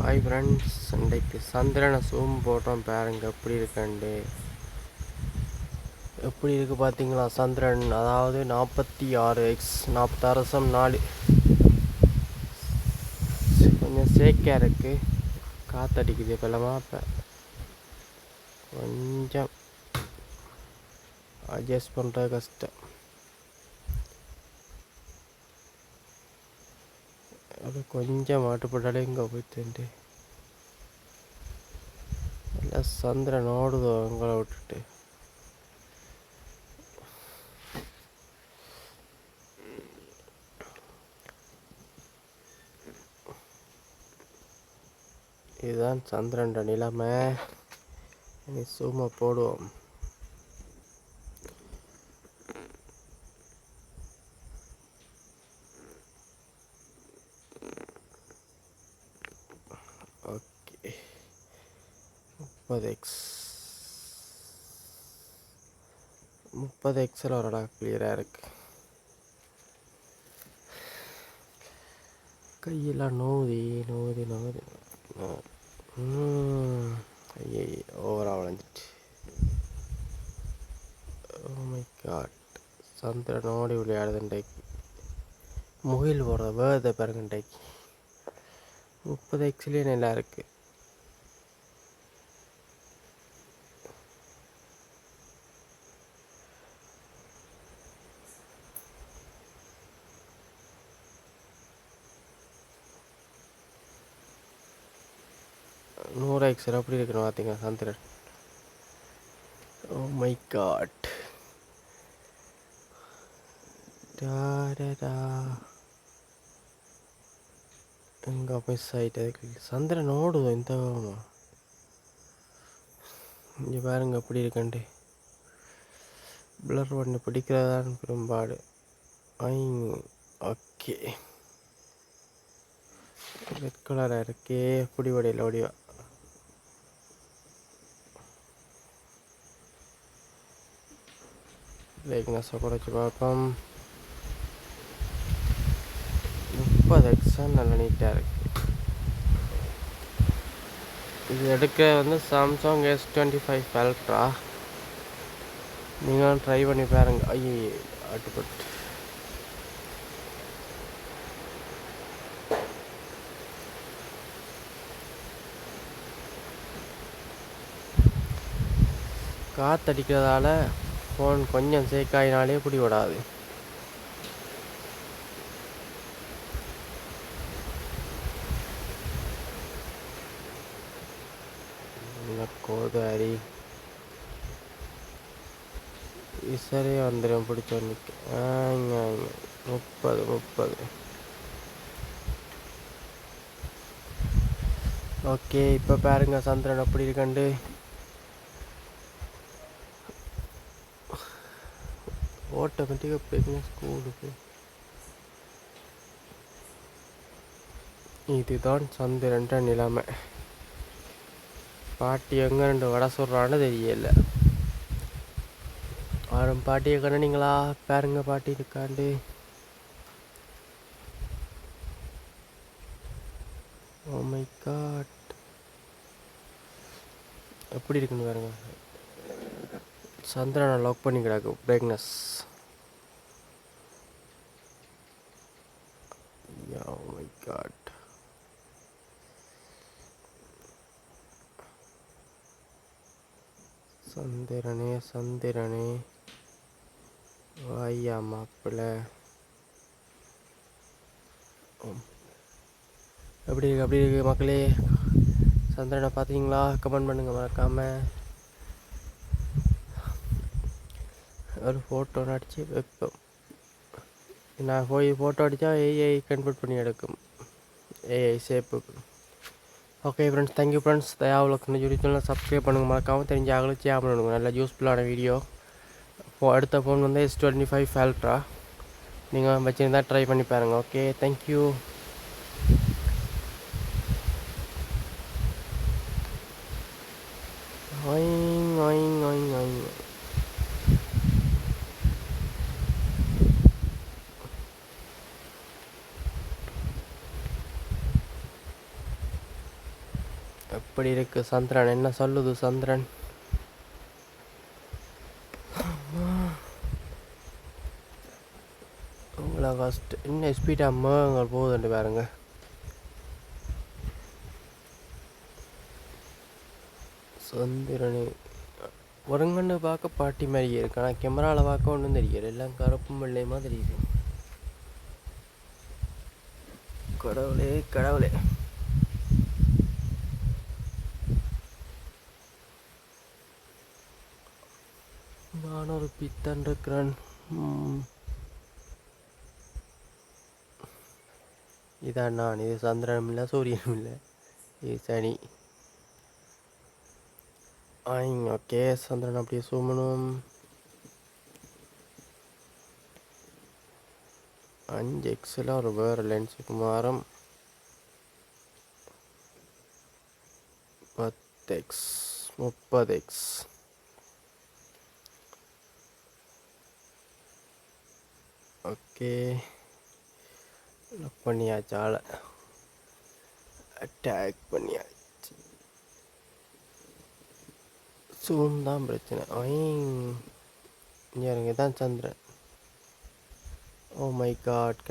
Hi friends, இன்றைக்கு சந்திரனை zoom போட்டோம் பாருங்க எப்படி இருக்குண்டு. எப்படி இருக்குது பார்த்தீங்களா சந்திரன்? அதாவது 46x 46.4. கொஞ்சம் சேக்காக இருக்குது, காற்றடிக்குது இப்போலாமா. இப்போ கொஞ்சம் அட்ஜஸ்ட் பண்ணுறது கஷ்டம். அது கொஞ்சம் மாட்டுப்பட்டாலே இங்கே போய்ட்டு எல்லாம் சந்திரன் ஓடுதோ எங்களை விட்டுட்டு. இதுதான் சந்திரன் நிலைமை. இனி சூமை போடுவோம். ஓகே, 30x வரடா, கிளியராக இருக்கு. கையெல்லாம் நோதி நோதி நோதி ஐயே ஓவராக வளைஞ்சிட்டு. ஓ மை காட், சந்திரன் ஓடி விளையாடுதுண்டைக்கு. முகில் போடுற வேர்தை பாருங்கண்டைக்கு. 30xலேயே நல்லா இருக்கு. $100x அப்படி இருக்கணும் பார்த்தீங்க சந்திரன். ஓ மை காட், எங்கே மிஸ் ஆகிட்டது. சந்திரன் ஓடுவோம் இந்த இங்கே பாருங்க எப்படி இருக்கண்டு. பிளர் பண்ணி பிடிக்கிறதான் பெரும்பாடு. ஓகே, ரெட் கலராக இருக்கே, புடி வடையில் ஓடிவா. லைக்னஸை குறைச்சி பார்ப்போம். 30x நல்ல நீட்டாக இருக்கு. இது எடுக்க சாம்சங் S25 Ultra. நீங்களும் ட்ரை பண்ணி பாருங்க. ஐயே ஆட்டுப்பட்டு காற்றடிக்கிறதால ஃபோன் கொஞ்சம் சேக்காயினாலே பிடி விடாது. கோதாரி இசரே வந்துடும் பிடிச்சோன்னிக்கு. 30. ஓகே, இப்போ பாருங்க சந்திரன் அப்படி இருக்கண்டு. ஆட்டோமேட்டிக்காக பிரைட்னஸ் கூடுது. இதுதான் சந்திரன் நிலைமை. பாட்டி எங்கே ரெண்டு வடை சொல்கிறான்னு தெரியல. ஆரம் பாட்டியை கண்டுனீங்களா? பாருங்க பாட்டி இருக்காண்டு. ஓ மை காட், எப்படி இருக்குன்னு பாருங்க. சந்திரனை லாக் பண்ணி கிடக்கு பிரைட்னஸ். ஓ மை காட், சந்திரனே வாயா மாப்பிள்ள. எப்படி இருக்கு மக்களே? சந்திரனை பார்த்தீங்களா? கமெண்ட் பண்ணுங்க மறக்காமல். ஒரு ஃபோட்டோ அடித்து வைப்போம். நான் போய் ஃபோட்டோ அடித்தா ஏஐ கன்வெர்ட் பண்ணி எடுக்கும், ஏஐ ஷேப்புக்கு. Okay friends, thank you friends. தயாவுலக்கு யூடியூப் சப்ஸ்கிரைப் பண்ணுங்கள் மறக்காமல். தெரிஞ்ச ஆகலும் ஷேர் பண்ணுங்க. நல்ல யூஸ்ஃபுல்லான வீடியோ. அடுத்த ஃபோன் S25 Ultra. நீங்கள் வச்சுருந்தா ட்ரை பண்ணி பாருங்கள். Okay, thank you. எப்படி இருக்கு சந்திரன்? என்ன சொல்லுது சந்திரன்? உங்களை ஃபஸ்ட் இன்னும் ஸ்பீடாக மேகங்கள் போகுதுண்டு பாருங்க. சந்திரனே ஒருங்கன்னு பார்க்க பாட்டி மாதிரியே இருக்கு, ஆனால் கேமராவில் பார்க்க ஒன்றும் தெரியல, எல்லாம் கருப்பும் வெள்ளையுமா தெரியுது. கடவுளே கடவுளே. நான் ஒரு பித்தன் இருக்கிறேன். இதான் நான். இது சந்திரனும் இல்லை சூரியனும் இல்லை, இது சனி. ஓகே, சந்திரன் அப்படியே சூமனும். 5x ஒரு வேறு லென்ஸுக்கு மாறும். 10x 30x. ஓகே, பண்ணியாச்சு. ஆளை அட்டாக் பண்ணியாச்சு. சூம் தான் பிரச்சனை. இங்கே தான் சந்திரன். Oh my God.